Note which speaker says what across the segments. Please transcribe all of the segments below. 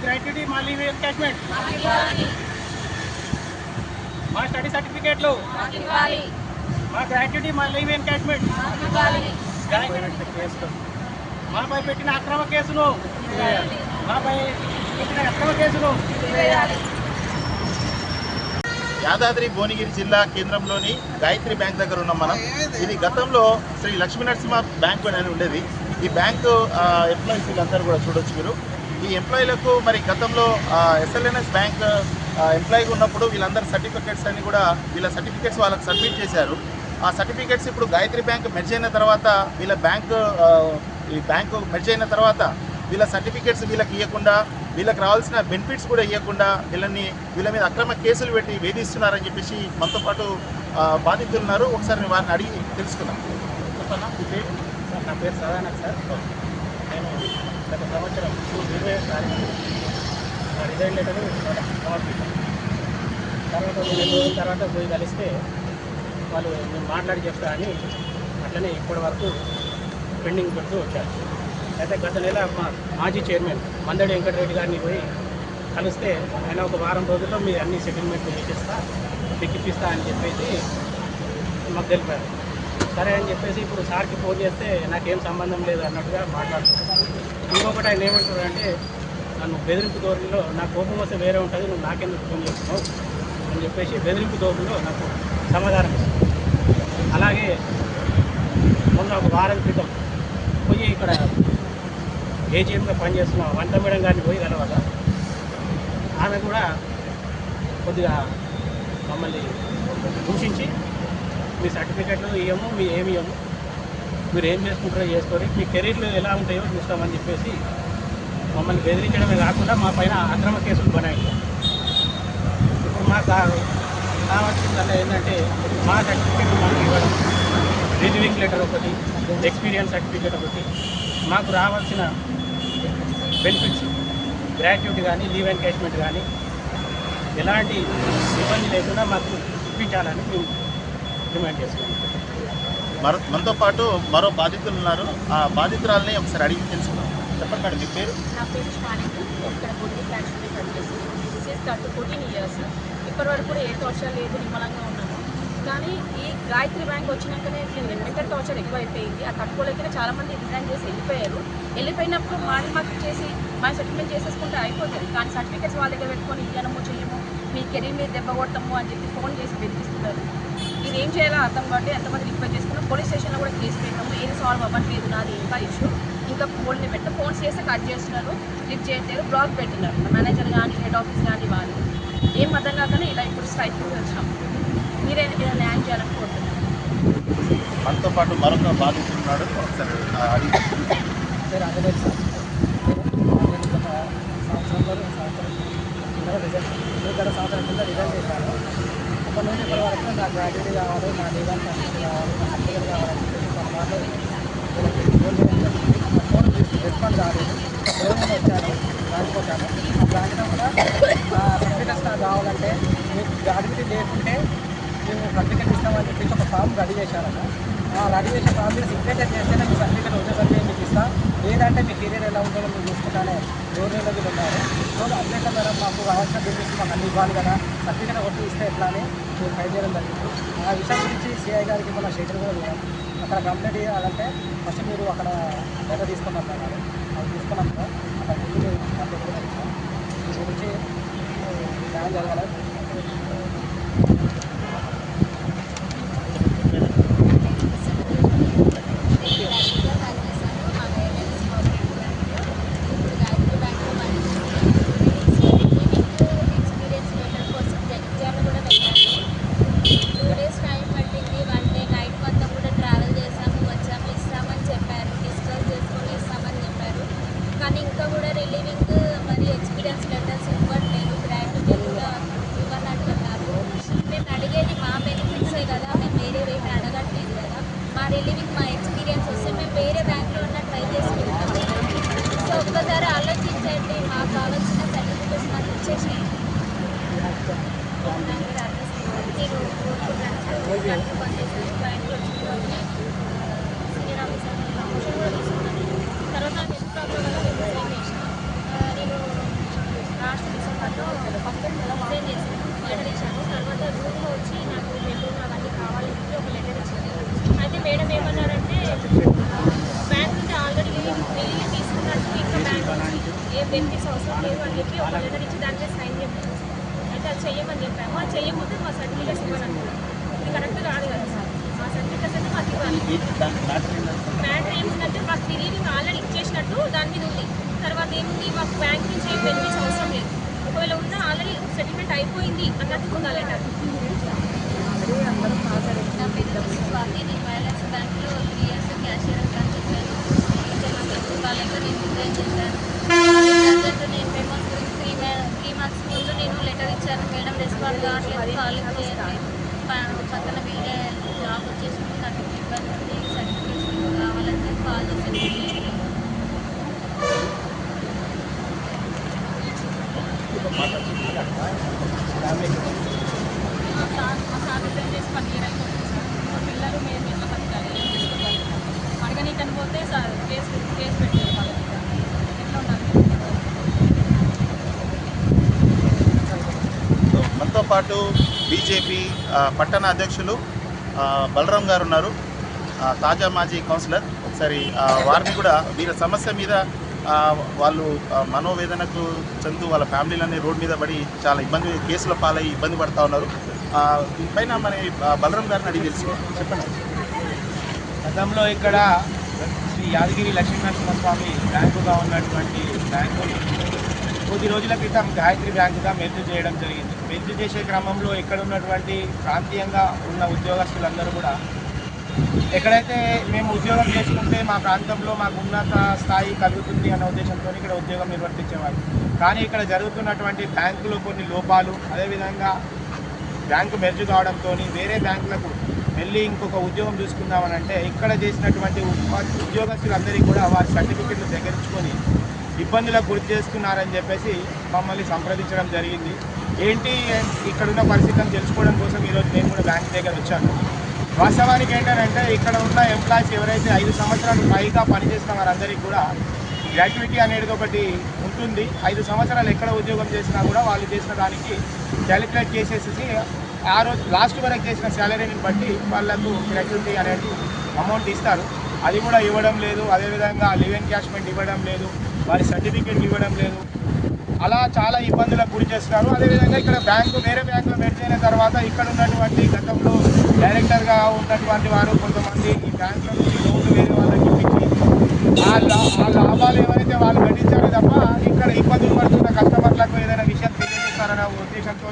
Speaker 1: Gratuity మా leave encashment మా study సర్టిఫికేట్లు మా గ్రాట్యుటీ మా లీవ్ ఎన్కాష్మెంట్ మాపై పెట్టిన అక్రమ కేసులు
Speaker 2: యాదాద్రి భువనగిరి జిల్లా కేంద్రంలోని గాయత్రి బ్యాంక్ దగ్గర ఉన్నాం మనం. ఇది గతంలో శ్రీ లక్ష్మీ నరసింహ బ్యాంక్ అని ఉండేది. ఈ బ్యాంకు ఎంప్లాయీస్ వీళ్ళందరూ కూడా చూడొచ్చు మీరు. ఈ ఎంప్లాయీలకు మరి గతంలో ఎస్ఎల్ఎన్ఎస్ బ్యాంక్ ఎంప్లాయీగా ఉన్నప్పుడు వీళ్ళందరూ సర్టిఫికేట్స్ అన్ని కూడా వీళ్ళ సర్టిఫికేట్స్ వాళ్ళకి సబ్మిట్ చేశారు. ఆ సర్టిఫికేట్స్ ఇప్పుడు గాయత్రి బ్యాంక్ మెర్జ్ అయిన తర్వాత ఈ బ్యాంకు మెర్జ్ అయిన తర్వాత వీళ్ళ సర్టిఫికేట్స్ వీళ్ళకి ఇవ్వకుండా, వీళ్ళకి రావాల్సిన బెనిఫిట్స్ కూడా ఇవ్వకుండా వీళ్ళ మీద అక్రమ కేసులు పెట్టి వేధిస్తున్నారని చెప్పేసి మనతో పాటు బాధితులు ఉన్నారు. ఒకసారి వారిని అడిగి తెలుసుకుందాం.
Speaker 1: చెప్పన్నా మీ పేరు? నా పేరు సదానంద్ సార్. నేను గత సంవత్సరం 20 తారీఖు రిజైన్ లెటర్ తర్వాత పోయి కలిస్తే వాళ్ళు నేను మాట్లాడి చెప్తా అని అట్లనే ఇప్పటి వరకు పెండింగ్ పెడుతూ వచ్చారు. అయితే గత నెల మాజీ చైర్మన్ మందడి వెంకటరెడ్డి గారిని పోయి కలిస్తే ఆయన ఒక వారం రోజుల్లో మీ అన్ని సెటిల్మెంట్ చేసేస్తా, పిక్కిపిస్తా అని చెప్పేసి మాకు తెలిపారు. సరే అని చెప్పేసి ఇప్పుడు సార్కి ఫోన్ చేస్తే నాకేం సంబంధం లేదు అన్నట్టుగా మాట్లాడుతున్నారు. ఇంకొకటి ఆయన ఏమంటారంటే నన్ను బెదిరింపు ధోరణిలో నా కోపం వస్తే వేరే ఉంటుంది, నువ్వు నాకెందుకు ఫోన్ చేస్తున్నావు అని చెప్పేసి బెదిరింపు ధోరణిలో నాకు సమాధానం ఇస్తుంది. అలాగే మొన్న ఒక వారం క్రితం పోయి ఇక్కడ ఏజీఎంగా పనిచేస్తున్న వంట మేడం గారిని పోయి కలవాల. ఆమె కూడా కొద్దిగా మమ్మల్ని దూషించి మీ సర్టిఫికెట్లు ఇవ్వము, మీ ఏమి ఇవ్వము, మీరు ఏం చేసుకుంటారో చేసుకొని మీ కెరీర్లు ఎలా ఉంటాయో చూస్తామని చెప్పేసి మమ్మల్ని బెదిరించడమే కాకుండా మా పైన అక్రమ కేసులు బనాయించారు. ఇప్పుడు మాకు కావాల్సిందల్లా ఏంటంటే మా సర్టిఫికెట్ మాకు ఇవ్వడం, రిలీవింగ్ లెటర్ ఒకటి, ఎక్స్పీరియన్స్ సర్టిఫికేట్ ఒకటి, మాకు రావాల్సిన బెనిఫిట్స్ గ్రాట్యుటీ కానీ లీవ్ ఎన్కాష్మెంట్ కానీ ఎలాంటి ఇబ్బంది లేకుండా మాకు ఇప్పించాలని మేము డిమాండ్ చేస్తున్నాం.
Speaker 2: మనతో పాటు మరో బాధితులు ఉన్నారు. ఆ బాధితురాలని ఒకసారి అడిగి తెలుసుకున్నాం. చెప్పండి మీ పేరు?
Speaker 3: నా పేరు స్వానికి. ఇక్కడ బుద్ధి ఫ్యాక్టరీ పనిచేసి 14 ఇయర్స్. ఇప్పటి వరకు కూడా ఏ టార్చర్ లేదు, నిమ్మలంగా ఉన్నాము. కానీ ఈ గాయత్రి బ్యాంక్ వచ్చినాకనే మెంటల్ టార్చర్ ఎక్కువైపోయింది. ఆ తట్టుకోలేకనే చాలామంది రిజైన్ చేసి వెళ్ళిపోయారు. వెళ్ళిపోయినప్పుడు మాకు చేసి మా సెటిల్మెంట్ చేసేసుకుంటే అయిపోతుంది. కానీ సర్టిఫికేట్స్ వాళ్ళ దగ్గర పెట్టుకొని ఇయ్యనము చేయము, మీ కెరీర్ మీద దెబ్బ కొట్టము అని చెప్పి ఫోన్ చేసి బెదిరిస్తున్నారు. ఇది ఏం చేయాలో అర్థం కాబట్టి ఎంతమంది రిక్వెస్ట్ చేసుకున్నాం. పోలీస్ స్టేషన్లో కూడా కేసు పెట్టాము. ఏది సాల్వ్ అవ్వట్లేదు, నాది ఇంకా ఇష్యూ. ఇంకా ఫోన్ని పెట్ట ఫోన్స్ చేస్తే కట్ చేస్తున్నారు, లిఫ్ట్ చేయట్లేదు, బ్లాక్ పెట్టినారు. మేనేజర్ కానీ హెడ్ ఆఫీస్ కానీ వాళ్ళు ఏం అర్థం కాకనే ఇలా ఇప్పుడు స్ట్రైక్ వచ్చాము. మీరే న్యాయం చేయాలని కోరుతున్నాను.
Speaker 2: మనతో పాటు మరొక బాధితులు ఉన్నాడు. ఒకసారి అడిగి
Speaker 4: సంవత్సరంలో సంవత్సరం కింద రిజైన్ చేశాను. అప్పటి నుంచి ఇప్పటి వరకు నాకు గ్రాడ్యుయేట్ కావాలి, నా లీగల్ సర్టిఫికేట్ కావాలి, నా సర్టిఫికేట్ కావాలని చెప్పేసి ఫోన్ రెస్పాండ్ కాలేదు. ఫోన్ వచ్చాను, బ్యాంక్ వచ్చాను. ఆ బ్యాంక్లో కూడా నా సర్టిఫికేట్స్ నాకు కావాలంటే మీకు గ్రాడ్యుయేట్ లేకుంటే మేము సర్టిఫికేట్ ఇస్తామని చెప్పేసి ఒక ఫామ్ రెడీ చేశారన్న. ఆ రెడీ చేసిన ఫామ్ మీద సిగ్నేచర్ చేస్తేనే మీ సర్టిఫికేట్ వచ్చేసరికి మీకు ఇస్తాం, లేదంటే మీ కెరీర్ ఎలా ఉంటుందో మీరు చూసుకుంటానే రోజుల్లో వీళ్ళు ఉన్నారు. రోజు అప్డేట్లో మేడం మాకు కావాల్సిన బెనిఫిట్స్ మాకు అన్ని ఇవ్వాలి కదా, సర్టిఫికేట్ కొట్టి ఇస్తే ఎట్లా అని మీరు ఫైల్ చేయడం జరిగింది. ఆ విషయం గురించి సిఐ గారికి మన షెడ్యూల్ కూడా లేదు. అక్కడ కంప్లైంట్ చేయాలంటే ఫస్ట్ మీరు అక్కడ లెటర్ తీసుకున్నారు, అది తీసుకున్నాం కదా, అక్కడ కంప్లైంట్ కూడా ఇచ్చాం. దీని గురించి న్యాయం జరగాలి.
Speaker 3: ఒక్కసారి ఆలోచించండి, మాకు కావాల్సిన సర్టిఫికేట్స్ మాకు ఇచ్చేసి నేను క్లయింట్ వచ్చింది సీనియర్ ఆఫీసర్ ప్రమోషన్ కూడా తీసుకున్నాను. తర్వాత హెల్త్ ప్రాబ్లం వల్ల రిజైన్ చేసిన. నేను అవసరం లేదు అని చెప్పి ఒక లెటర్ ఇచ్చి దాని మీద సైన్ చెప్పాము. అయితే అది చెయ్యమని చెప్పాము. అది చెయ్యకపోతే మా సర్టిఫికేట్స్ ఇవ్వాలనుకున్నాం. ఇది కరెక్ట్ కాదు కదా సార్. మా సర్టిఫికేట్స్ అయితే మాకు ఇవ్వాలి. మ్యాటర్ ఏముందంటే మాకు రిలీవింగ్ ఆల్రెడీ ఇచ్చేసినట్టు దాని మీద ఉంది. తర్వాత ఏముంది, మాకు బ్యాంక్ నుంచి ఏం బెనిఫిట్స్ అవసరం లేదు. ఒకవేళ ఉన్నా ఆల్రెడీ సెటిల్మెంట్ అయిపోయింది అన్నట్టు ఉంది ఆ లెటర్.
Speaker 5: నా పేరు స్వాతి. నేను వైఎల్ఎస్ బ్యాంక్లో 3 years క్యాషియర్ పనిచేశాను. వాళ్ళతో నేను రిజైన్ చేశాను. ప్రజెంట్ నేను పేమెంట్స్ గురించి 3 months ముందు నేను లెటర్ ఇచ్చాను. మేడం రెస్పాండ్ కావట్లేదు, కాలేజ్ చేయట్లేదు, పక్కన వేరే జాబ్ వచ్చేసింది, నాకు ఇబ్బంది ఉంది, సర్టిఫికేట్స్ కావాలంటే కాల్ చేసి
Speaker 3: మా సార్ రిజైన్ చేసి 1 year అయిపోతుంది సార్. మా పిల్లలు మేము ఎట్లా బతకాలి, ఏం చేసుకోవాలి, అడగనీకని పోతే సార్ కేసు పెట్టారు వాళ్ళకి. ఎట్లా ఉండాలి?
Speaker 2: మనతో పాటు బీజేపీ పట్టణ అధ్యక్షులు బలరాం గారు ఉన్నారు, తాజా మాజీ కౌన్సిలర్. ఒకసారి వారిని కూడా వీరి సమస్య మీద వాళ్ళు మనోవేదనకు చెందుతూ వాళ్ళ ఫ్యామిలీలన్నీ రోడ్ మీద పడి చాలా కేసుల పాలై ఇబ్బంది పడుతూ ఉన్నారు. దీనిపైన మన బలరాం గారిని అడిగి తెలుసుకోండి. చెప్పండి.
Speaker 6: గతంలో ఇక్కడ శ్రీ యాదగిరి లక్ష్మీనరసింహస్వామి బ్యాంకుగా ఉన్నటువంటి బ్యాంకుని కొద్ది రోజుల క్రితం గాయత్రి బ్యాంకుగా మెర్జ్ చేయడం జరిగింది. మెర్జ్ చేసే క్రమంలో ఇక్కడ ఉన్నటువంటి ప్రాంతీయంగా ఉన్న ఉద్యోగస్తులందరూ కూడా ఎక్కడైతే మేము ఉద్యోగం చేసుకుంటే మా ప్రాంతంలో మాకు ఉన్నత స్థాయి కలుగుతుంది అన్న ఉద్దేశంతో ఇక్కడ ఉద్యోగం నిర్వర్తించేవారు. కానీ ఇక్కడ జరుగుతున్నటువంటి బ్యాంకులో కొన్ని లోపాలు, అదేవిధంగా బ్యాంకు మెర్జ్ కావడంతో వేరే బ్యాంకులకు వెళ్ళి ఇంకొక ఉద్యోగం చూసుకుందామని అంటే ఇక్కడ చేసినటువంటి ఉద్యోగస్తులందరికీ కూడా వారి సర్టిఫికెట్లు దగ్గరించుకొని ఇబ్బందులకు గురి చేస్తున్నారని చెప్పేసి మమ్మల్ని సంప్రదించడం జరిగింది. ఏంటి ఇక్కడున్న పరిస్థితిని తెలుసుకోవడం కోసం ఈరోజు నేను కూడా బ్యాంక్ దగ్గర వచ్చాను. వాస్తవానికి ఏంటంటే ఇక్కడ ఉన్న ఎంప్లాయీస్ ఎవరైతే 5 సంవత్సరాలు పైగా పనిచేసిన వారందరికీ కూడా గ్రాట్యుటీ అనేది ఒకటి ఉంటుంది. 5 సంవత్సరాలు ఎక్కడ ఉద్యోగం చేసినా కూడా వాళ్ళు చేసిన దానికి క్యాలిక్యులేట్ చేసేసి ఆ రోజు లాస్ట్ వరకు చేసిన శాలరీని బట్టి వాళ్ళకు గ్రాట్యుటీ అనేది అమౌంట్ ఇస్తారు. అది కూడా ఇవ్వడం లేదు. అదేవిధంగా లివ్ ఎన్కాష్మెంట్ ఇవ్వడం లేదు, వారి సర్టిఫికేట్ ఇవ్వడం లేదు. అలా చాలా ఇబ్బందులకు గురి చేస్తున్నారు. అదేవిధంగా ఇక్కడ వేరే బ్యాంకులో మెర్జ్ అయిన తర్వాత ఇక్కడ ఉన్నటువంటి గతంలో డైరెక్టర్గా ఉన్నటువంటి వారు కొంతమంది ఈ బ్యాంకుల నుంచి లోన్లు వేరే వాళ్ళకి ఇప్పించి ఆ లాభాలు ఏవైతే వాళ్ళు గడించారో తప్ప ఇక్కడ ఇబ్బందులు పడుతున్న కస్టమర్లకు ఏదైనా విషయం తెలియజేస్తారన్న ఉద్దేశంతో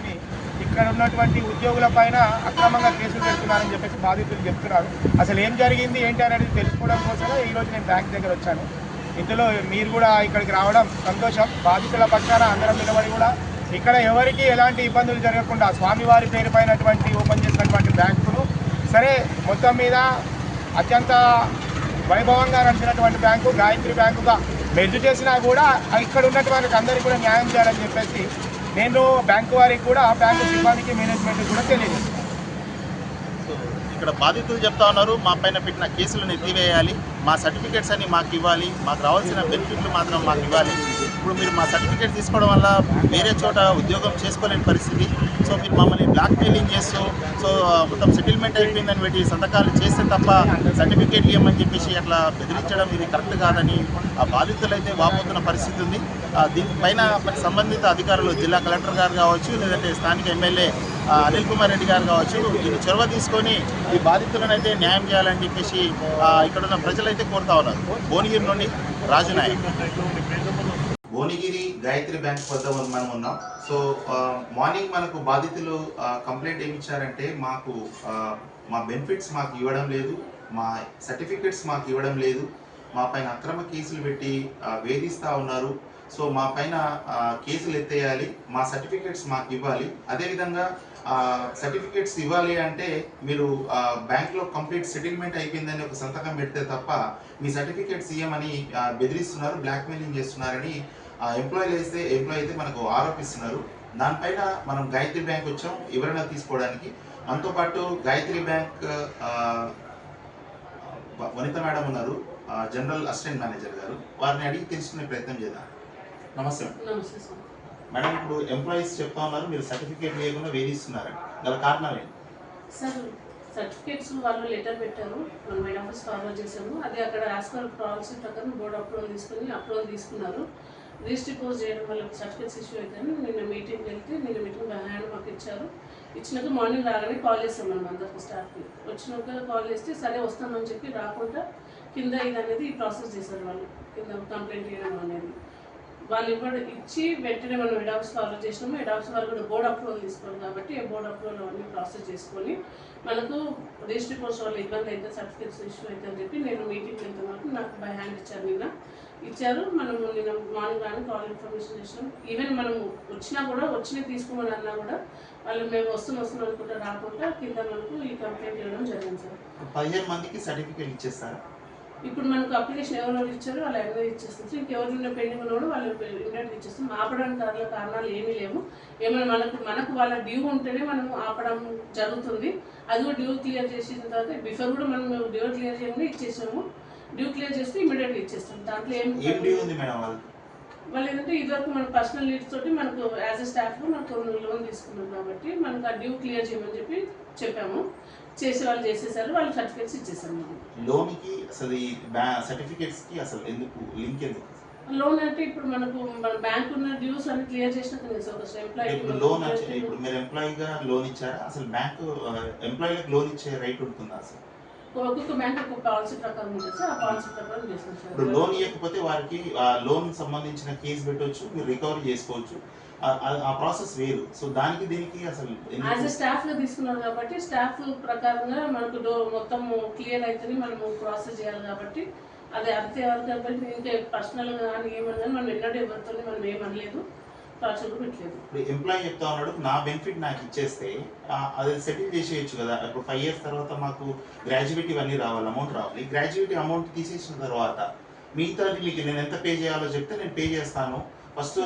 Speaker 6: ఇక్కడ ఉన్నటువంటి ఉద్యోగుల పైన అక్రమంగా కేసులు పెడుతున్నారని చెప్పేసి బాధితులు చెప్తున్నారు. అసలు ఏం జరిగింది ఏంటి అనేది తెలుసుకోవడం కోసమే ఈరోజు నేను బ్యాంక్ దగ్గర వచ్చాను. ఇందులో మీరు కూడా ఇక్కడికి రావడం సంతోషం. బాధితుల పక్షాన అందరం నిలబడి కూడా ఇక్కడ ఎవరికి ఎలాంటి ఇబ్బందులు జరగకుండా స్వామివారి పేరు పైనటువంటి ఓపెన్ చేసినటువంటి బ్యాంకును సరే మొత్తం మీద అత్యంత వైభవంగా నడిచినటువంటి బ్యాంకు గాయత్రి బ్యాంకుగా మెర్జ్ చేసినా కూడా ఇక్కడ ఉన్నటువంటి అందరికీ కూడా న్యాయం చేయాలని చెప్పేసి నేను బ్యాంకు వారికి కూడా బ్యాంకు సిబ్బందికి మేనేజ్మెంట్ కూడా తెలియజేస్తాను.
Speaker 2: ఇక్కడ బాధితులు చెప్తా ఉన్నారు, మా పైన పెట్టిన కేసులను ఎత్తివేయాలి, మా సర్టిఫికేట్స్ అన్ని మాకు ఇవ్వాలి, మాకు రావాల్సిన బెనిఫిట్లు మాత్రం మాకు ఇవ్వాలి. ఇప్పుడు మీరు మా సర్టిఫికేట్ తీసుకోవడం వల్ల వేరే చోట ఉద్యోగం చేసుకోలేని పరిస్థితి. సో మీరు మమ్మల్ని బ్లాక్ మెయిలింగ్ చేస్తూ మొత్తం సెటిల్మెంట్ అయిపోయిందని పెట్టి సంతకాలు చేస్తే తప్ప సర్టిఫికేట్లు ఇవ్వమని చెప్పేసి అట్లా బెదిరించడం ఇది కరెక్ట్ కాదని ఆ బాధితులు అయితే వాపోతున్న పరిస్థితి ఉంది. దీనిపైన మరి సంబంధిత అధికారులు జిల్లా కలెక్టర్ గారు కావచ్చు, లేదంటే స్థానిక ఎమ్మెల్యే అనిల్ కుమార్ రెడ్డి గారు కావచ్చు, దీన్ని చొరవ తీసుకొని ఈ బాధితులను అయితే న్యాయం చేయాలని చెప్పేసి ఇక్కడున్న ప్రజలైతే కోరుతా ఉన్నారు. భువనగిరి నుండి రాజు నాయక్. భువనగిరి గాయత్రి బ్యాంక్ వద్ద మనం ఉన్నాం. సో మార్నింగ్ మనకు బాధితులు కంప్లైంట్ ఏమి ఇచ్చారంటే మాకు మా బెనిఫిట్స్ మాకు ఇవ్వడం లేదు, మా సర్టిఫికెట్స్ మాకు ఇవ్వడం లేదు, మా పైన అక్రమ కేసులు పెట్టి వేధిస్తూ ఉన్నారు. సో మా పైన కేసులు ఎత్తేయాలి, మా సర్టిఫికెట్స్ మాకు ఇవ్వాలి. అదేవిధంగా సర్టిఫికెట్స్ ఇవ్వాలి అంటే మీరు బ్యాంక్లో కంప్లీట్ సెటిల్మెంట్ అయిపోయిందని ఒక సంతకం పెడితే తప్ప మీ సర్టిఫికెట్స్ ఇవ్వమని బెదిరిస్తున్నారు, బ్లాక్మెయిలింగ్ చేస్తున్నారని ఎంప్లాయీ అయితే మనకు ఆరోపిస్తున్నారు. దానిపైన మనం గాయత్రి బ్యాంక్ వచ్చాం వివరణ తీసుకోవడానికి. మనతో పాటు గాయత్రి బ్యాంక్ వనిత మేడం ఉన్నారు, జనరల్ అసిస్టెంట్ మేనేజర్ గారు. వారిని అడిగి తెలుసుకునే ప్రయత్నం చేద్దాం. నమస్తే మేడం. ఇప్పుడు ఎంప్లాయీస్ చెప్తా ఉన్నారు మీరు సర్టిఫికేట్ లేకుండా వేధిస్తున్నారని, గల కారణం ఏంటి
Speaker 7: సార్? సర్టిఫికేట్స్ వాళ్ళు లెటర్ పెట్టారు, మనం మేడం ఆఫీస్ ఫార్వర్డ్ చేసాము. అది అక్కడ యాజ్ పర్ పాలసీ ప్రకారం బోర్డు అప్రూవల్ తీసుకున్నారు. రిజిస్ట్రీ పోస్ట్ చేయడం వల్ల సర్టిఫికేట్స్ ఇష్యూ అవుతాయని నిన్న మీటింగ్కి వెళ్తే నిన్న మీటింగ్ బై హ్యాండ్ మాకు ఇచ్చారు. ఇచ్చినాక మార్నింగ్ రాగానే కాల్ చేస్తాం మనం అందరికి స్టాఫ్కి. వచ్చినాక కాల్ చేస్తే సరే వస్తామని చెప్పి రాకుండా కింద ఇది అనేది ప్రాసెస్ చేశారు వాళ్ళు, కింద కంప్లైంట్ చేయడం అనేది. వాళ్ళు ఇచ్చి వెంటనే మనం హెడ్ ఆఫీస్ ఫాలో చేసినాము. హెడ్ ఆఫీస్ వాళ్ళు కూడా బోర్డ్ అప్రూవల్ తీసుకోవాలి కాబట్టి బోర్డ్ అప్రూవల్ అవన్నీ ప్రాసెస్ చేసుకొని మనకు రిజిస్ట్రీ పోస్ట్ వల్ల ఇబ్బంది అయితే సర్టిఫికేట్స్ ఇష్యూ అయితే అని చెప్పి నేను మీటింగ్కి వెళ్తున్నప్పుడు నాకు బై హ్యాండ్ ఇచ్చారు. మనం నిన్న మార్నింగ్ కానీ కాల్ ఇన్ఫర్మేషన్ చేసినాం. ఈవెన్ మనం వచ్చినా కూడా తీసుకోమని అన్నా కూడా వాళ్ళు మేము వస్తున్నాం అనుకుంటా రాకుండా కింద మనకు ఈ కంప్లైంట్ చేయడం జరిగింది సార్.
Speaker 2: 15 మందికి సర్టిఫికేట్ ఇచ్చేస్తారా?
Speaker 7: ఇప్పుడు మనకు అప్లికేషన్ ఎవరెవరు ఇచ్చారో వాళ్ళు ఎవరైనా ఇచ్చేస్తాం. ఇంకెవరైనా పెండింగ్ ఉన్నప్పుడు వాళ్ళు ఇమీడియట్గా ఇచ్చేస్తాం. ఆపడానికి కారణాలు ఏమీ లేవు. ఏమైనా మనకు వాళ్ళ డ్యూ ఉంటేనే మనం ఆపడం జరుగుతుంది. అది కూడా డ్యూ క్లియర్ చేసిన తర్వాత బిఫోర్ కూడా మనం డ్యూ క్లియర్ చేయకుండా ఇచ్చేసాము. డ్యూ క్లియర్ చేస్తే ఇమీడియట్గా ఇచ్చేస్తాం. దాంట్లో ఏం
Speaker 2: డ్యూ ఉంది మేడం?
Speaker 7: వాళ్ళు ఏంటంటే ఇదివరకు మన పర్సనల్ నీడ్స్ తోటి మనకు యాజ్ ఎ స్టాఫ్ మనకు లోన్ తీసుకున్నాం కాబట్టి మనకు ఆ డ్యూ క్లియర్ చేయమని చెప్పాము. వాళ్ళు చేసేసారు. వాళ్ళు సర్టిఫికేట్స్ ఇచ్చేసారు.
Speaker 2: లోన్కి అసలు ఈ సర్టిఫికేట్స్కి అసలు ఎందుకు లింక్ ఎందుకు?
Speaker 7: లోన్ అంటే ఇప్పుడు మనకు మన బ్యాంక్ ఉన్న డ్యూస్ అన్ని క్లియర్ చేసినాక
Speaker 2: ఇప్పుడు లోన్ ఇప్పుడు మీరు ఎంప్లాయీగా లోన్ ఇచ్చారా? అసలు బ్యాంక్ ఎంప్లాయీలకు లోన్ ఇచ్చే రైట్ ఉంటుందా అసలు?
Speaker 7: ఒక్కొక్క బ్యాంక్ ఒక్కొక్క పాలసీ ప్రకారం ఉంటుంది సార్. ఆ పాలసీ ప్రకారం చేస్తాం సార్.
Speaker 2: ఇప్పుడు లోన్ ఇవ్వకపోతే వారికి ఆ లోన్ సంబంధించిన కేసు పెట్టవచ్చు, మీరు రికవరీ చేసుకోవచ్చు. ఆ ప్రాసెస్ వేరు. సో దానికి దీనికి అసలు
Speaker 7: యాజ్ ఎ స్టాఫ్ గా తీసుకున్నారు కాబట్టి స్టాఫ్ ప్రకారంగా మనకు మొత్తం క్లియర్ అవుతుంది. మనము ప్రాసెస్ చేయాలి కాబట్టి అది అంతే వరకు ఇంకా పర్సనల్ గా కానీ ఏమన్నా మనం ఎన్నడూ ఎవరితో మనం ఏమనలేదు, ప్రాసెస్ కూడా పెట్టలేదు.
Speaker 2: ఇప్పుడు ఎంప్లాయీ చెప్తా ఉన్నాడు నా బెనిఫిట్ నాకు ఇచ్చేస్తే అది సెటిల్ చేసేయచ్చు కదా. ఇప్పుడు 5 years తర్వాత మాకు గ్రాడ్యుయేట్ ఇవన్నీ రావాలి, అమౌంట్ రావాలి. గ్రాడ్యుయేట్ అమౌంట్ తీసేసిన తర్వాత మిగతాది మీకు నేను ఎంత పే చేయాలో చెప్తే నేను పే చేస్తాను. ఫస్ట్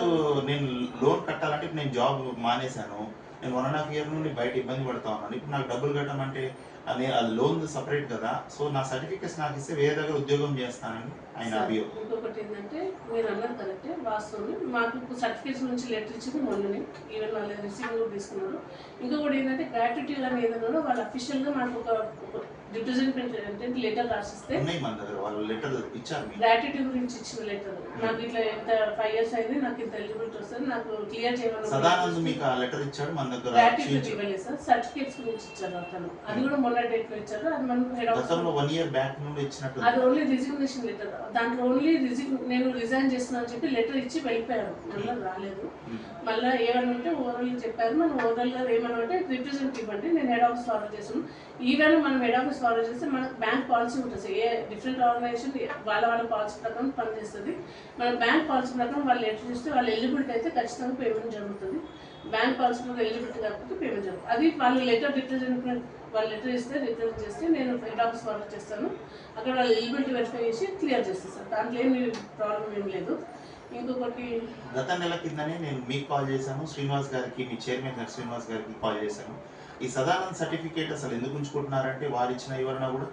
Speaker 2: నేను లోన్ కట్టాలంటే ఇప్పుడు నేను జాబ్ మానేశాను, నేను 1.5 year నుండి బయట ఇబ్బంది పడతా ఉన్నాను. ఇప్పుడు నాకు డబ్బులు కట్టమంటే అది లోన్ సపరేట్ కదా. సో నా సర్టిఫికేట్స్ నాకు ఇస్తే వేరే దగ్గర ఉద్యోగం చేస్తానని ఆయన అభియోగం.
Speaker 7: ఇంకొకటి ఏంటంటే మీరు అన్నారు కరెక్టే, వాస్తవం. మాకు సర్టిఫికేట్స్ నుంచి లెటర్ ఇచ్చింది మొన్ననే, ఈవెన్ వాళ్ళు రిసీవింగ్ కూడా తీసుకున్నారు. ఇంకొకటి ఏంటంటే గ్రాట్యుటీ అని ఏదన్నా వాళ్ళు అఫీషియల్గా మనకు ఒక రిప్రజెంటేటివ్ అంటే లెటర్ రాసిస్తే గ్రాట్యుటీ గురించి ఇచ్చిన లెటర్ నాకు ఇట్లా ఎంత 5 years అయింది, నాకు ఇంత ఎలిజిబిలిటీ వస్తుంది, నాకు క్లియర్ చేయమని గ్రాట్యుటీ ఇవ్వలేదు సార్. సర్టిఫికేట్స్ గురించి ఇచ్చారు అతను. అది కూడా మొన్న డేట్ లో ఇచ్చారు. అది మనం అది ఓన్లీ రిజిగ్నేషన్ లెటర్. దాంట్లో ఓన్లీ నేను రిజైన్ చేస్తున్నా అని చెప్పి లెటర్ ఇచ్చి వెళ్ళిపోయారు. మళ్ళీ రాలేదు. మళ్ళీ ఏమనంటే ఓవరాల్ చెప్పారు. మనం ఓవరాల్ గా ఏమనంటే రిప్రజెంటేటివ్ ఇవ్వండి, నేను హెడ్ ఆఫీస్ ఫాలో చేస్తాను. ఈవెన్ మనం హెడ్ ఆఫీస్ ఫాలో చేస్తే మనకు బ్యాంక్ పాలసీ ఉంటుంది. ఏ డిఫరెంట్ ఆర్గనైజేషన్ వాళ్ళ పాలసీ ప్రకారం పనిచేస్తుంది. మన బ్యాంక్ పాలసీ ప్రకారం వాళ్ళు లెటర్ ఇస్తే వాళ్ళు ఎలిజిబిలిటీ అయితే ఖచ్చితంగా పేమెంట్ జరుగుతుంది. బ్యాంక్ పాలసీ ప్రకారం ఎలిజిబిలిటీ కాకపోతే పేమెంట్ జరుగుతుంది. అది వాళ్ళు లెటర్ రిప్రజెంటేటివ్ వాళ్ళు లెటర్ ఇస్తే రిప్రజెంట్ చేస్తే నేను హెడ్ ఆఫీస్ ఫాలో చేస్తాను. అక్కడ వాళ్ళు ఎలిజిబిలిటీ వెరిఫై చేసి క్లియర్ చేస్తాను సార్. దాంట్లో ఏమి ప్రాబ్లం ఏం లేదు. ఇంకొకటి
Speaker 2: గత నెల కిందనే నేను మీకు కాల్ చేశాను, శ్రీనివాస్ గారికి, మీ చైర్మన్ గారు శ్రీనివాస్ గారికి కాల్ చేశాను. ఈ సదానంద్ సర్టిఫికేట్ అసలు ఎందుకు ఉంచుకుంటున్నారంటే వారు ఇచ్చిన వివరణ కూడా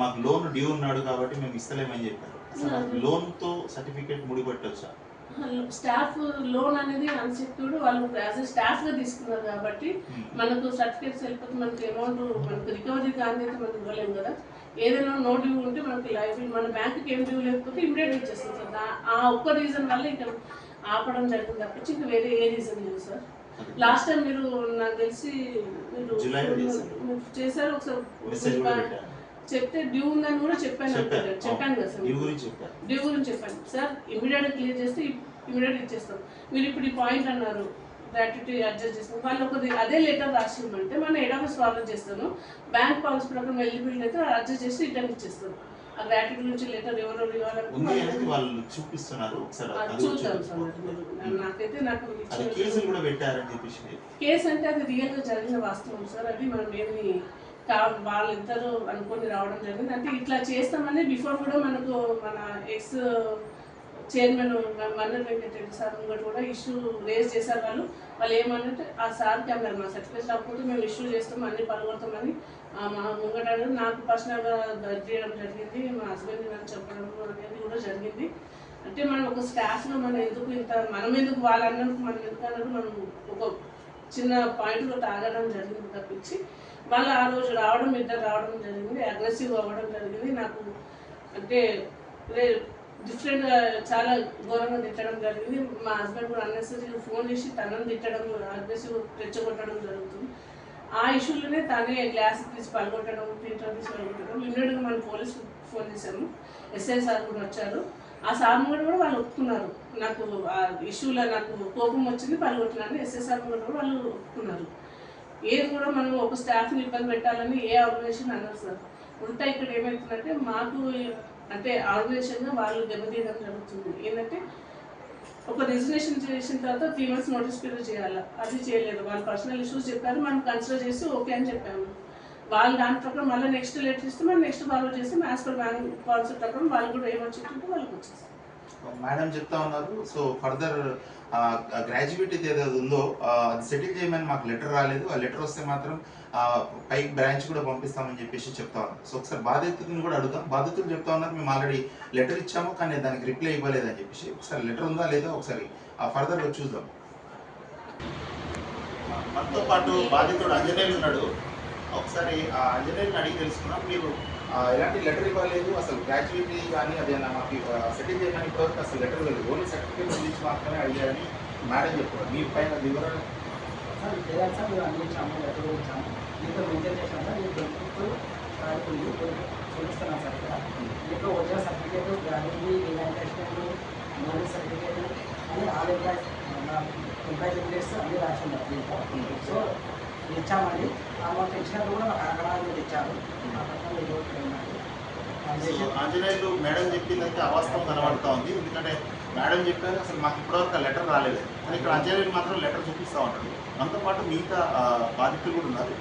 Speaker 2: మాకు లోన్ డ్యూ ఉన్నాడు కాబట్టి మేము ఇస్తలేమని చెప్పారు. అసలు లోన్తో సర్టిఫికేట్ ముడిపట్టొచ్చా?
Speaker 7: స్టాఫ్ లోన్ అనేది అన్సెక్యూర్డ్, వాళ్ళు యాజ్ ఎ స్టాఫ్ గా తీసుకున్నారు కాబట్టి మనకు సర్టిఫికేట్స్ వెళ్ళిపోతే మనకి అమౌంట్ మనకు రికవరీ కానీ అయితే మనకు ఇవ్వలేము కదా. ఏదైనా నో డ్యూ ఉంటే మనకి లైఫ్ మన బ్యాంకుకి ఏం డ్యూ లేకపోతే ఇమీడియట్ ఇచ్చేస్తాం సార్. ఆ ఒక్క రీజన్ వల్ల ఇక్కడ ఆపడం జరిగింది తప్పించి ఇంకా వేరే ఏ రీజన్ లేదు సార్. లాస్ట్ టైం మీరు నాకు తెలిసి మీరు చేశారు ఒకసారి చెప్తే డ్యూ ఉందని కూడా చెప్పాను కదా సార్. డ్యూ గురించి చెప్పాను సార్. ఇమీడియట్ క్లియర్ చేస్తే ఇమీడియట్ ఇచ్చేస్తాం. మీరు ఇప్పుడు ఈ పాయింట్ అన్నారు గ్రాట్యుటీ అడ్జస్ట్ చేస్తాం. వాళ్ళు అదే లెటర్ రాసిమంటే మనం హెడ్ ఆఫీస్ ఫార్వర్డ్ చేస్తాను. బ్యాంక్ పాలసీ ప్రకారం ఎలిజిబిలిటీ అయితే అడ్జస్ట్ చేసి రిటర్న్ ఇచ్చేస్తాం. ఆ గ్రాట్యుటీ నుంచి లెటర్ ఎవరెవరు ఇవ్వాలంటే
Speaker 2: వాళ్ళు చూపిస్తున్నారు.
Speaker 7: చూద్దాం సార్. నాకైతే నాకు కేసు అంటే అది రియల్ గా జరిగిన వాస్తవం సార్. అది మనం ఏమి వాళ్ళిద్దరూ అనుకొని రావడం జరిగింది. అంటే ఇట్లా చేస్తామని బిఫోర్ కూడా మనకు మన ఎక్స్ చైర్మన్ మన్నర్ వెంకటరెడ్డి సార్ ముంగట కూడా ఇష్యూ రేజ్ చేశారు. వాళ్ళు ఏమనంటే ఆ సార్కి అన్నారు మా సర్టిఫికేట్ రాకపోతే మేము ఇష్యూ చేస్తాం, అన్ని పాల్గొడతామని మా ముంగట నాకు పర్సనల్గా దర్జ్ చేయడం జరిగింది. మా హస్బెండ్ నాకు చెప్పడం అనేది కూడా జరిగింది. అంటే మనం ఒక స్టాఫ్లో మనం ఎందుకు వాళ్ళు అన్నందుకు మనం ఎందుకు అన్నది మనం ఒక చిన్న పాయింట్ తోటి ఆగడం జరిగింది తప్పించి వాళ్ళు ఆ రోజు ఇద్దరు రావడం జరిగింది. అగ్రెసివ్ అవ్వడం జరిగింది. నాకు అంటే డిఫరెంట్గా చాలా ఘోరంగా తిట్టడం జరిగింది. మా హస్బెండ్ కూడా అన్నెసరీగా ఫోన్ చేసి తనని తిట్టడం, అగ్రెసివ్ రెచ్చగొట్టడం జరుగుతుంది. ఆ ఇష్యూలోనే తనే గ్లాస్ తీసి పలగొట్టడం, ప్రింటర్ తీసి పలగొట్టడం. ఇమ్మీడియట్గా మనం పోలీసు ఫోన్ చేశాము. ఎస్ఐ సార్ కూడా వచ్చారు. ఆ సార్ కూడా వాళ్ళు ఒప్పుకున్నారు. నాకు ఆ ఇష్యూలో నాకు కోపం వచ్చింది, పలగొట్టినాను. ఎస్ఐ సార్ కూడా వాళ్ళు ఒప్పుకున్నారు. ఏది కూడా మనం ఒక స్టాఫ్ని ఇబ్బంది పెట్టాలని ఏ ఆర్గనైజేషన్ అన్నారు సార్. ఉల్టా ఇక్కడ ఏమవుతుందంటే మాకు అంటే ఆర్గనైజేషన్గా వాళ్ళు దెబ్బతీయడం జరుగుతుంది. ఏంటంటే ఒక రిజిగ్నేషన్ చేసిన తర్వాత 3 months నోటీస్ పీరియడ్ చేయాలి. అది చేయలేదు. వాళ్ళు పర్సనల్ ఇష్యూస్ చెప్పారు, మనం కన్సిడర్ చేసి ఓకే అని చెప్పాము. వాళ్ళు దాని ప్రకారం మళ్ళీ నెక్స్ట్ లెటర్ ఇస్తే మనం నెక్స్ట్ ఫార్వర్డ్ చేసి యాజ్ పర్ బ్యాంక్ పాలసీ ప్రకారం వాళ్ళు కూడా ఏమొచ్చిందంటే వాళ్ళకి వచ్చేసారు.
Speaker 2: మేడం చెప్తా ఉన్నారు. సో ఫర్దర్ గ్రాడ్యుయేట్ ఏదైతే ఉందో అది సెటిల్ చేయమని మాకు లెటర్ రాలేదు. ఆ లెటర్ వస్తే మాత్రం పై బ్రాంచ్ కూడా పంపిస్తామని చెప్పేసి చెప్తా ఉన్నారు. సో ఒకసారి బాధితులను కూడా అడుగుతాం. బాధితులు చెప్తా ఉన్నారు మేము ఆల్రెడీ లెటర్ ఇచ్చాము కానీ దానికి రిప్లై ఇవ్వలేదని చెప్పేసి. ఒకసారి లెటర్ ఉందా లేదా ఒకసారి ఫర్దర్గా చూద్దాం. మనతో పాటు బాధితుడు అంజనేయులు ఉన్నాడు. ఒకసారి ఆ అంజనేయుని అడిగి తెలుసుకున్నాం. మీరు ఎలాంటి లెటర్ ఇవ్వలేదు, అసలు గ్రాడ్యుయేటీ కానీ అదేనా మాకు సెటిల్ చేయడానికి ఇప్పటివరకు అసలు లెటర్ లేదు, ఓన్లీ సర్టిఫికేట్ గురించి మాత్రమే అడిగారని మేడం చెప్పారు. మీ పైన వివరణ
Speaker 4: సార్ లేదండి సార్, మేము అన్ని ఇచ్చాము, లెటర్ కూడా ఇచ్చాము. దీంట్లో మెయింటైన్ చేసాం సార్. ఈ బెనిఫిట్ చూపిస్తున్నాం సార్. ఇక్కడ దీంట్లో original certificate, gratuity, relaxation, notice certificate అని ఆల్ ఎంప్లాయీ ప్లేస్ అన్ని రాసి ఉన్నారు దీంట్లో. సో ఇచ్చామండి. అమౌంట్ ఇచ్చినప్పుడు కూడా మాకు అక్కడ ఇచ్చారు.
Speaker 2: ఆంజనేయులు మేడం చెప్పిందంటే అవాస్తవం కనబడుతూ ఉంది. ఎందుకంటే మేడం చెప్పారు అసలు మాకు ఇప్పటివరకు లెటర్ రాలేదు కానీ ఇక్కడ అంజనేయులు మాత్రం లెటర్ చూపిస్తూ ఉంటాడు. మనతో పాటు మిగతా బాధితులు కూడా ఉన్నారు.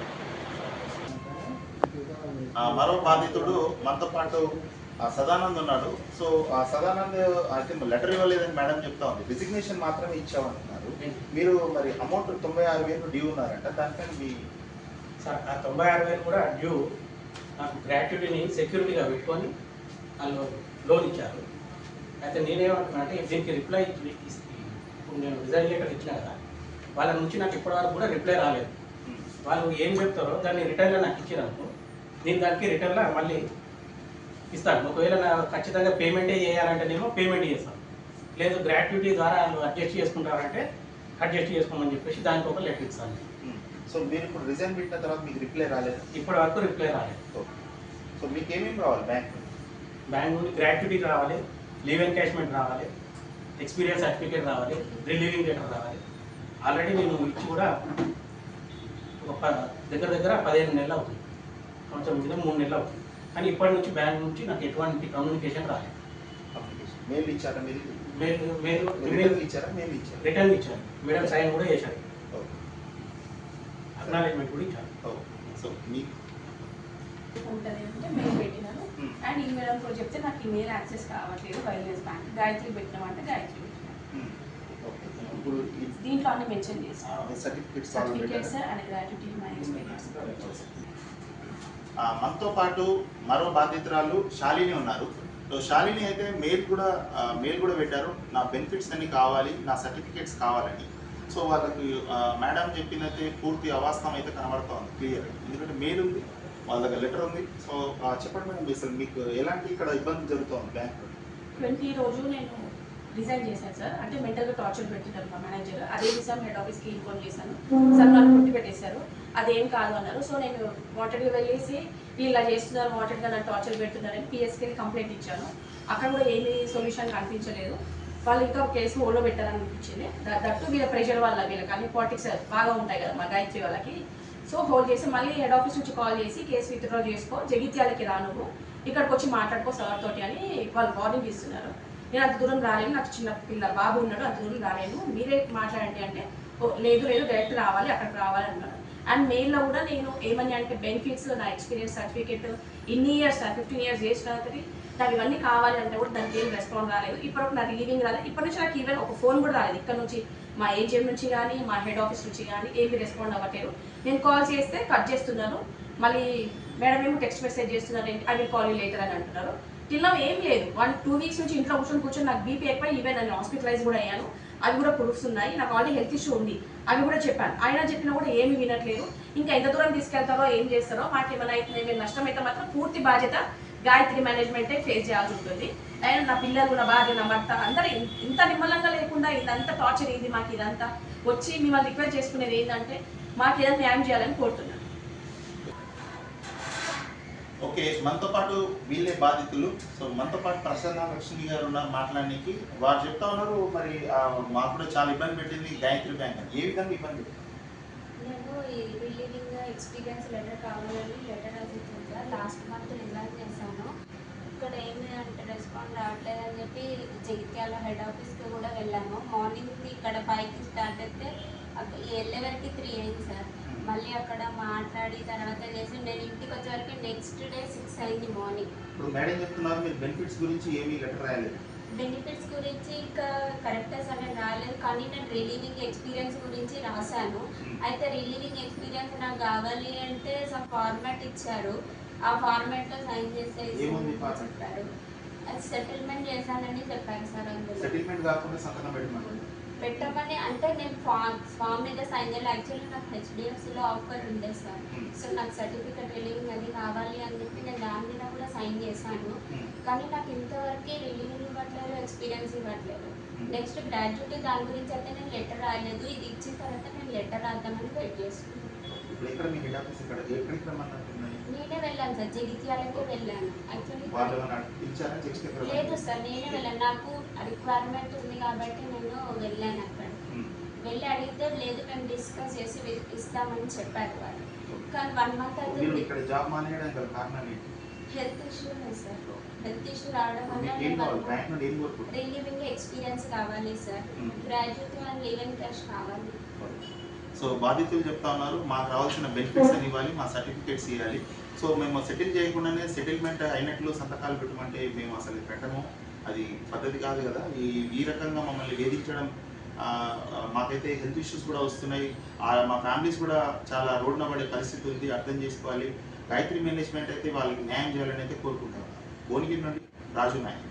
Speaker 2: మరో బాధితుడు మనతో పాటు సదానంద్ ఉన్నాడు. సో సదానంద్ అయితే లెటర్ ఇవ్వలేదని మేడం చెప్తా ఉంది. రిజిగ్నేషన్ మాత్రమే ఇచ్చామంటున్నారు. మీరు మరి అమౌంట్ 96,000 డ్యూ ఉన్నారంట. దానిపైన మీ
Speaker 1: సార్ ఆ 96,000 కూడా డ్యూ నాకు గ్రాట్యుటీని సెక్యూరిటీగా పెట్టుకొని వాళ్ళు లోన్ ఇచ్చారు. అయితే నేనేమంటున్నా అంటే దీనికి రిప్లై ఇప్పుడు నేను రిజైన్ లెటర్ ఇచ్చినా కదా, వాళ్ళ నుంచి నాకు ఇప్పటివరకు కూడా రిప్లై రాలేదు. వాళ్ళు ఏం చెప్తారో దాన్ని రిటర్న్లో నాకు ఇచ్చినాను. నేను దానికి రిటర్న్లో మళ్ళీ ఇస్తాను. ఒకవేళ నాకు ఖచ్చితంగా పేమెంటే చేయాలంటేనేమో పేమెంట్ చేస్తాను, లేదు గ్రాట్యుటీ ద్వారా వాళ్ళు అడ్జస్ట్ చేసుకుంటారంటే అడ్జస్ట్ చేసుకోమని చెప్పేసి దానికి ఒక లెటర్ ఇస్తాను.
Speaker 2: సో మీరు ఇప్పుడు రిజైన్ పెట్టిన తర్వాత మీకు రిప్లై రాలేదు?
Speaker 1: ఇప్పటి వరకు రిప్లై రాలేదు.
Speaker 2: సో మీకు ఏమేమి రావాలి?
Speaker 1: బ్యాంక్ నుండి గ్రాట్యుటీ రావాలి, లీవ్ ఎన్కాష్మెంట్ రావాలి, ఎక్స్పీరియన్స్ సర్టిఫికేట్ రావాలి, రిలీవింగ్ లెటర్ రావాలి. ఆల్రెడీ నేను ఇచ్చి కూడా ఒక దగ్గర 15 నెలలు అవుతుంది, కొంచెం మీద 3 నెలలు అవుతుంది. కానీ ఇప్పటి నుంచి బ్యాంక్ నుంచి నాకు ఎటువంటి కమ్యూనికేషన్ రాలేదు.
Speaker 2: మెయిల్ ఇచ్చారా?
Speaker 1: మెయిల్
Speaker 2: ఇచ్చారా? మెయిల్ ఇచ్చారు,
Speaker 1: రిటర్న్ ఇచ్చారు. మేడం సైన్ కూడా చేశారు, అక్నాలెడ్జ్మెంట్ కూడా ఇచ్చారు.
Speaker 2: సో మీకు
Speaker 3: ఉంటుంది అంటే మెయిల్ పెట్టినాను. అండ్ ఈమెయిల్ కూడా చెప్తే నాకు ఈమెయిల్ యాక్సెస్ కావట్లేదు, వైల్డ్నెస్ బ్యాంక్ గాయత్రి పెట్టినామంటే గాయత్రి పెట్టినాను. దీంట్లో అన్ని మెన్షన్ చేశాను, సర్టిఫికేట్స్ అండ్ గ్రాట్యుటీ మేనేజ్మెంట్.
Speaker 2: మనతో పాటు మరో బాధితురాలు శాలిని ఉన్నారు. సో శాలిని అయితే మెయిల్ కూడా పెట్టారు, నా బెనిఫిట్స్ అన్ని కావాలి, నా సర్టిఫికేట్స్ కావాలని. సో వాళ్ళకి మేడం చెప్పిందైతే పూర్తి అవాస్తవం అయితే కనబడుతూ ఉంది క్లియర్. ఎందుకంటే మెయిల్ ఉంది, వాళ్ళ దగ్గర లెటర్ ఉంది. సో చెప్పండి మేడం, అసలు మీకు ఎలాంటి ఇక్కడ ఇబ్బంది జరుగుతుంది బ్యాంక్?
Speaker 3: 20 రోజు నేను రిజైన్ చేశాను సార్. అంటే మెంటల్గా టార్చర్ పెట్టినారు మా మేనేజర్. అదే విషయం హెడ్ ఆఫీస్కి ఇన్ఫార్మ్ చేశాను. సార్ నాకు కొట్టి పెట్టేశారు, అదేం కాదు అన్నారు. సో నేను వాంటెడ్గా వెళ్ళేసి వీళ్ళు ఇలా చేస్తున్నారు, వాంటెడ్గా నన్ను టార్చర్ పెడుతున్నారని పిఎస్కి కంప్లైంట్ ఇచ్చాను. అక్కడ కూడా ఏమీ సొల్యూషన్ కనిపించలేదు. వాళ్ళు ఇంకా కేసు హోల్డ్లో పెట్టారని అనిపించింది. దట్టు వీళ్ళ ప్రెషర్ వల్ల, వీళ్ళకి అన్ని పాలిటిక్స్ బాగా ఉంటాయి కదా మా గాయత్రి వాళ్ళకి. సో హోల్డ్ చేసి మళ్ళీ హెడ్ ఆఫీస్ నుంచి కాల్ చేసి కేసు విత్డ్రా చేసుకో, జగిత్యాలకి రా, నువ్వు ఇక్కడికి వచ్చి మాట్లాడుకో సార్ తోటి అని వాళ్ళు వార్నింగ్ ఇస్తున్నారు. నేను అంత దూరం రాలేను, నాకు చిన్న బాబు ఉన్నాడు, అంత దూరం రాలేను, మీరే మాట్లాడండి అంటే లేదు డైరెక్ట్ రావాలి, అక్కడికి రావాలి అన్నారు. అండ్ మెయిల్లో కూడా నేను ఏమని అంటే బెనిఫిట్స్, నా ఎక్స్పీరియన్స్ సర్టిఫికేట్, ఇన్ని ఇయర్స్ 15 years చేసిన నాకు ఇవన్నీ కావాలి అంటే కూడా దానికి ఏం రెస్పాండ్ రాలేదు. ఇప్పటివరకు నా రిలీవింగ్ రాలేదు. ఇప్పటి నుంచి నాకు ఈవెన్ ఒక ఫోన్ కూడా రాలేదు. ఇక్కడ నుంచి మా ఏజీఎం నుంచి కానీ మా హెడ్ ఆఫీస్ నుంచి కానీ ఏమి రెస్పాండ్ అవ్వట్లేదు. నేను కాల్ చేస్తే కట్ చేస్తున్నారు, మళ్ళీ మేడం ఏమో టెక్స్ట్ మెసేజ్ చేస్తున్నారు, I will call you later అని అంటున్నారు. టిల్ ఏం లేదు. 1-2 weeks నుంచి ఇంట్లో కూర్చొని నాకు బీపీ ఎక్కువ, ఈవెన్ నేను హాస్పిటలైజ్ కూడా అయ్యాను. అవి కూడా ప్రూఫ్స్ ఉన్నాయి. నాకు ఆల్రెడీ హెల్త్ ఇష్యూ ఉంది, అవి కూడా చెప్పాను. ఆయన చెప్పినా కూడా ఏమి వినట్లేదు. ఇంకా ఎంత దూరం తీసుకెళ్తారో ఏం చేస్తారో, మాకు ఏమైనా అయితే నష్టం అయితే మాత్రం పూర్తి బాధ్యత గాయత్రి మేనేజ్మెంటే ఫేస్ చేయాల్సి ఉంటుంది. అండ్ నా పిల్లలు, నా భార్య, నా భర్త అందరూ ఇంత నిమ్మలంగా లేకుండా ఇదంతా టార్చర్ ఏంది మాకు, ఇదంతా వచ్చి మిమ్మల్ని రిక్వెస్ట్ చేసుకునేది ఏంటంటే మాకు ఏదైనా న్యాయం చేయాలని కోరుతున్నాను.
Speaker 2: ఓకే, మనతో పాటు వీళ్ళే బాధితులు. సో మనతో పాటు ప్రసన్న లక్ష్మి గారు ఉన్నారు మాట్లాడడానికి. వారు చెప్తా ఉన్నారు మరి మాకు కూడా చాలా ఇబ్బంది పెట్టింది గాయత్రి బ్యాంక్ అని. ఏ విధంగా ఇబ్బంది పెట్టింది?
Speaker 5: నేను ఈ రిలీవింగ్ ఎక్స్పీరియన్స్ లెటర్ కావాలని లెటర్ రాసిచ్చాను సార్. లాస్ట్ మంత్ రిజైన్ చేశాను. ఇక్కడ ఏమి అంటే రెస్పాండ్ రావట్లేదని చెప్పి జగిత్యాల హెడ్ ఆఫీస్కి కూడా వెళ్ళాను. మార్నింగ్ ఇక్కడ 5కి స్టార్ట్ అయితే వెళ్ళే వరకు 3 అయింది సార్. మళ్ళీ అక్కడ మాట్లాడి తర్వాత చేసి నేను ఇంటికి వచ్చే వరకు నెక్స్ట్ డే 6 అయింది మార్నింగ్.
Speaker 2: ఇప్పుడు మేడం చెప్తున్నారు మీరు బెనిఫిట్స్ గురించి ఏమీ లెటర్ రాయలేదు.
Speaker 5: బెనిఫిట్స్ గురించి ఇంకా కరెక్ట్గా సరే రాలేదు, కానీ నేను రిలీవింగ్ ఎక్స్పీరియన్స్ గురించి రాశాను. అయితే రిలీవింగ్ ఎక్స్పీరియన్స్ నాకు కావాలి అంటే సమ్ ఫార్మాట్ ఇచ్చారు. ఆ ఫార్మాట్లో సైన్ చేసేసి చెప్పారు. అది సెటిల్మెంట్ చేశానని చెప్పారు సార్. అందులో
Speaker 2: సెటిల్మెంట్ కాకుండా సంతకం
Speaker 5: పెట్టమని అంటే నేను ఫామ్ మీద సైన్ చేయాలి. యాక్చువల్లీ నాకు హెచ్డిఎఫ్సిలో ఆఫర్ ఉండే సార్. సో నాకు సర్టిఫికెట్ రిలీవింగ్ అది కావాలి అని చెప్పి నేను దాని మీద కూడా సైన్ చేశాను. కానీ నాకు ఇంతవరకు రిలీవింగ్ ఇవ్వట్లేదు, ఎక్స్పీరియన్స్ ఇవ్వట్లేదు. నెక్స్ట్ గ్రాడ్యుయేట్ దాని గురించి అయితే నేను లెటర్ రాయలేదు. ఇది ఇచ్చిన తర్వాత నేను లెటర్ రాద్దామని వెయిట్ చేస్తున్నాను. నేనే వెళ్ళాను సార్, జగిత్యాలకే వెళ్ళాను. యాక్చువల్లీ లేదు సార్, నేనే వెళ్ళాను. నాకు రిక్వైర్మెంట్ ఉంది కాబట్టి నేను వెళ్ళాను. అక్కడ వెళ్ళి అడిగితే లేదు మేము డిస్కస్ చేసి ఇస్తామని చెప్పారు వాళ్ళు. కానీ 1 మంత్ అయితే హెల్త్ ఇష్యూనే సార్. హెల్త్ ఇష్యూ రావడం వల్ల రిలీవింగ్ ఎక్స్పీరియన్స్ కావాలి sir. Graduate and leaving cash కావాలి.
Speaker 2: సో బాధితులు చెప్తా ఉన్నారు మాకు రావాల్సిన బెనిఫిట్స్ అని ఇవ్వాలి, మా సర్టిఫికేట్స్ ఇవ్వాలి. సో మేము సెటిల్ చేయకుండానే సెటిల్మెంట్ అయినట్లు సంతకాలు పెట్టమంటే మేము అసలు పెట్టము, అది పద్ధతి కాదు కదా. ఈ రకంగా మమ్మల్ని వేధించడం, మాకైతే హెల్త్ ఇష్యూస్ కూడా వస్తున్నాయి. మా ఫ్యామిలీస్ కూడా చాలా రోడ్డున పడే పరిస్థితి ఉంది, అర్థం చేసుకోవాలి. గాయత్రి మేనేజ్మెంట్ అయితే వాళ్ళకి న్యాయం చేయాలని అయితే కోరుకుంటాం. భువనగిరి నుండి రాజు నాయక్.